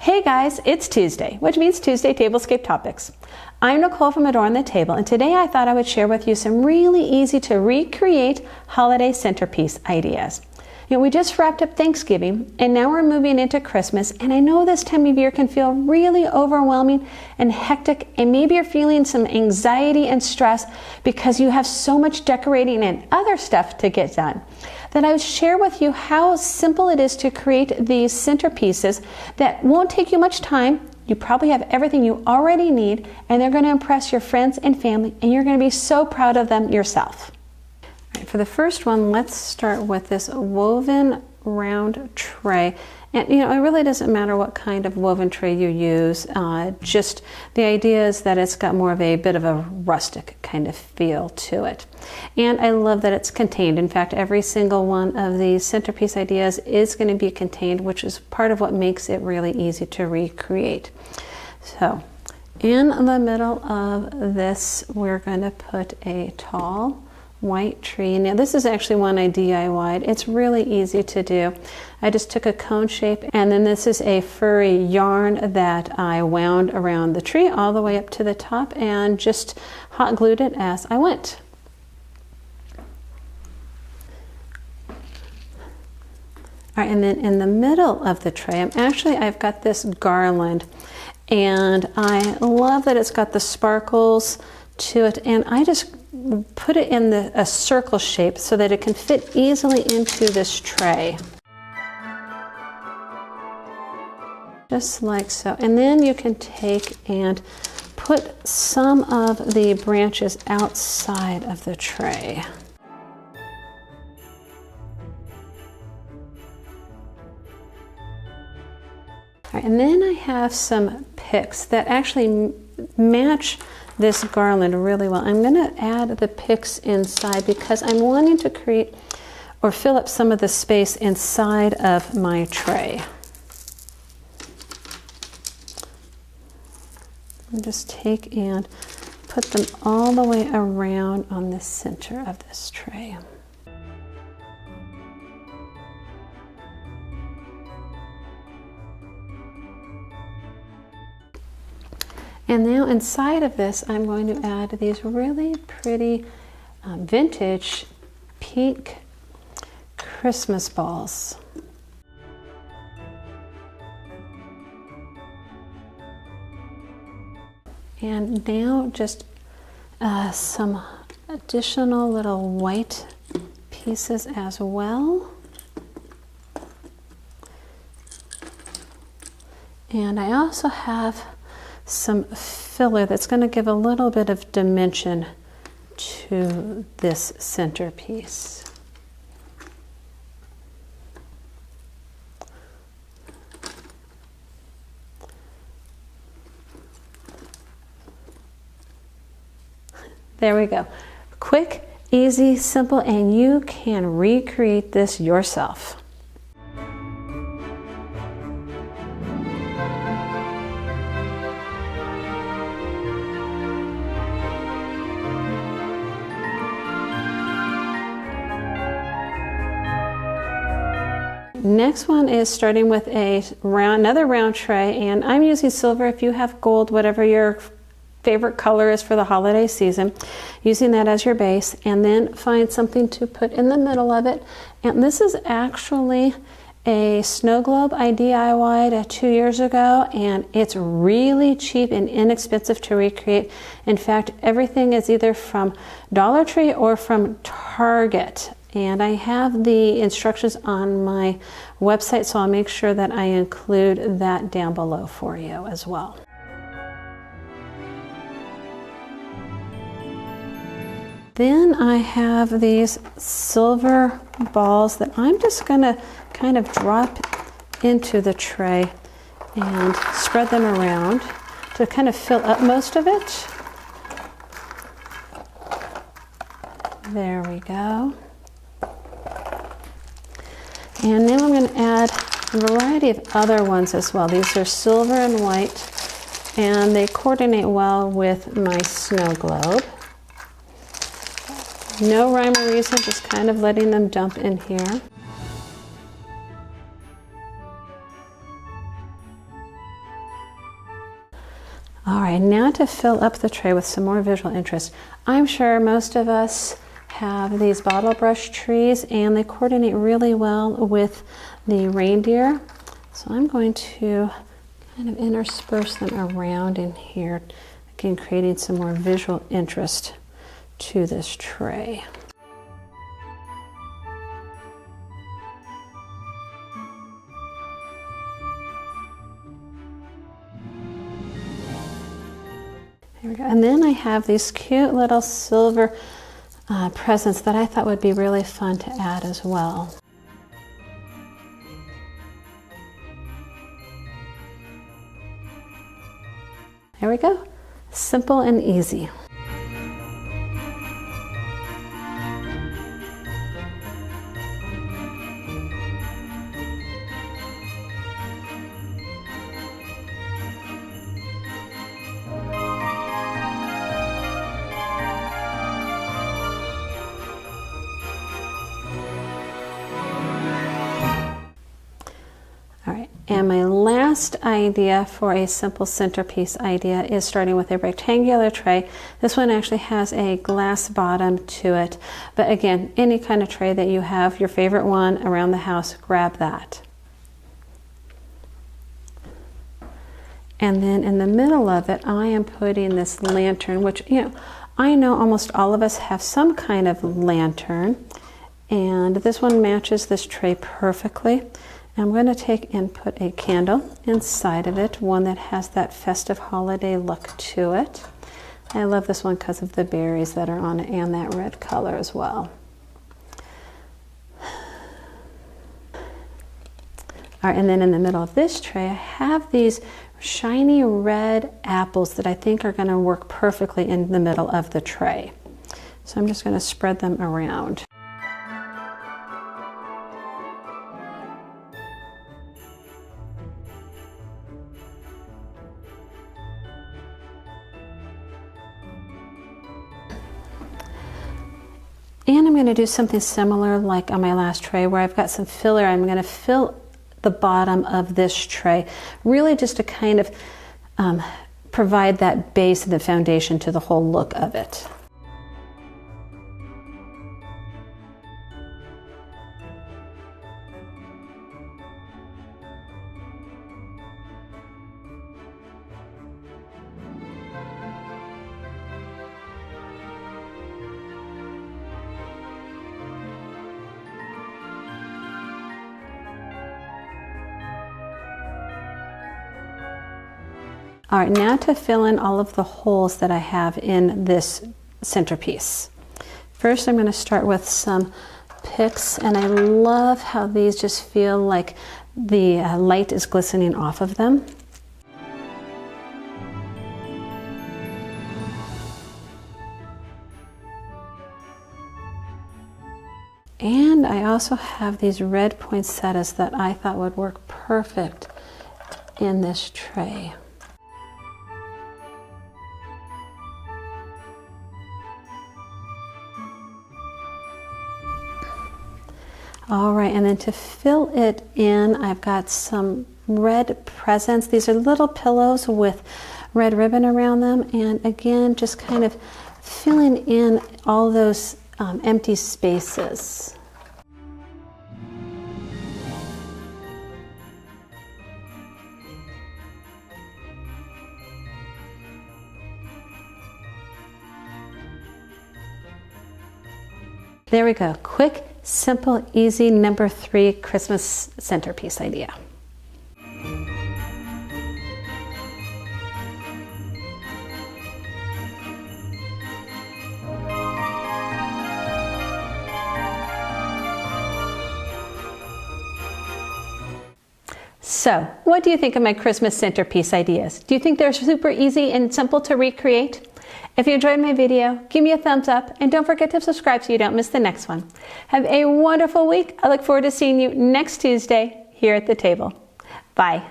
Hey guys, it's Tuesday, which means Tuesday Tablescape Topics. I'm Nicole from Adorn the Table, and today I thought I would share with you some really easy to recreate holiday centerpiece ideas. You know, we just wrapped up Thanksgiving, and now we're moving into Christmas, and I know this time of year can feel really overwhelming and hectic, and maybe you're feeling some anxiety and stress because you have so much decorating and other stuff to get done. Then I would share with you how simple it is to create these centerpieces that won't take you much time. You probably have everything you already need, and they're going to impress your friends and family, and you're going to be so proud of them yourself. All right, for the first one, let's start with this woven round tray. And you know, it really doesn't matter what kind of woven tray you use, just the idea is that it's got more of a bit of a rustic kind of feel to it. And I love that it's contained. In fact, every single one of these centerpiece ideas is going to be contained, which is part of what makes it really easy to recreate. So in the middle of this, we're going to put a tall white tree. Now this is actually one I DIY'd. It's really easy to do. I just took a cone shape, and then this is a furry yarn that I wound around the tree all the way up to the top and just hot glued it as I went. All right, and then in the middle of the tray, I've got this garland, and I love that it's got the sparkles to it, and I just put it in a circle shape so that it can fit easily into this tray. Just like so. And then you can take and put some of the branches outside of the tray. All right, and then I have some picks that actually match this garland really well. I'm going to add the picks inside because I'm wanting to create or fill up some of the space inside of my tray. And just take and put them all the way around on the center of this tray. And now inside of this, I'm going to add these really pretty vintage pink Christmas balls. And now just some additional little white pieces as well. And I also have some filler that's going to give a little bit of dimension to this centerpiece. There we go. Quick, easy, simple, and you can recreate this yourself. Next one is starting with another round tray, and I'm using silver. If you have gold, whatever your favorite color is for the holiday season, using that as your base, and then find something to put in the middle of it. And this is actually a snow globe I DIY'd 2 years ago, and it's really cheap and inexpensive to recreate. In fact, everything is either from Dollar Tree or from Target. And I have the instructions on my website, so I'll make sure that I include that down below for you as well. Then I have these silver balls that I'm just going to kind of drop into the tray and spread them around to kind of fill up most of it. There we go. And now I'm going to add a variety of other ones as well. These are silver and white, and they coordinate well with my snow globe. No rhyme or reason, just kind of letting them dump in here. All right, now to fill up the tray with some more visual interest. I'm sure most of us have these bottle brush trees and they coordinate really well with the reindeer. So I'm going to kind of intersperse them around in here, again creating some more visual interest to this tray. There we go. And then I have these cute little silver presents that I thought would be really fun to add as well. There we go. Simple and easy. And my last idea for a simple centerpiece idea is starting with a rectangular tray. This one actually has a glass bottom to it. But again, any kind of tray that you have, your favorite one around the house, grab that. And then in the middle of it, I am putting this lantern, which, I know almost all of us have some kind of lantern. And this one matches this tray perfectly. I'm going to take and put a candle inside of it, one that has that festive holiday look to it. I love this one because of the berries that are on it and that red color as well. All right, and then in the middle of this tray, I have these shiny red apples that I think are going to work perfectly in the middle of the tray. So I'm just going to spread them around. And I'm going to do something similar like on my last tray where I've got some filler. I'm going to fill the bottom of this tray, really just to kind of provide that base and the foundation to the whole look of it. All right, now to fill in all of the holes that I have in this centerpiece. First, I'm going to start with some picks, and I love how these just feel like the light is glistening off of them. And I also have these red poinsettias that I thought would work perfect in this tray. All right, and then to fill it in, I've got some red presents. These are little pillows with red ribbon around them, and again, just kind of filling in all those empty spaces. There we go. Quick, simple, easy, number 3 Christmas centerpiece idea. So, what do you think of my Christmas centerpiece ideas? Do you think they're super easy and simple to recreate? If you enjoyed my video, give me a thumbs up and don't forget to subscribe so you don't miss the next one. Have a wonderful week. I look forward to seeing you next Tuesday here at the table. Bye.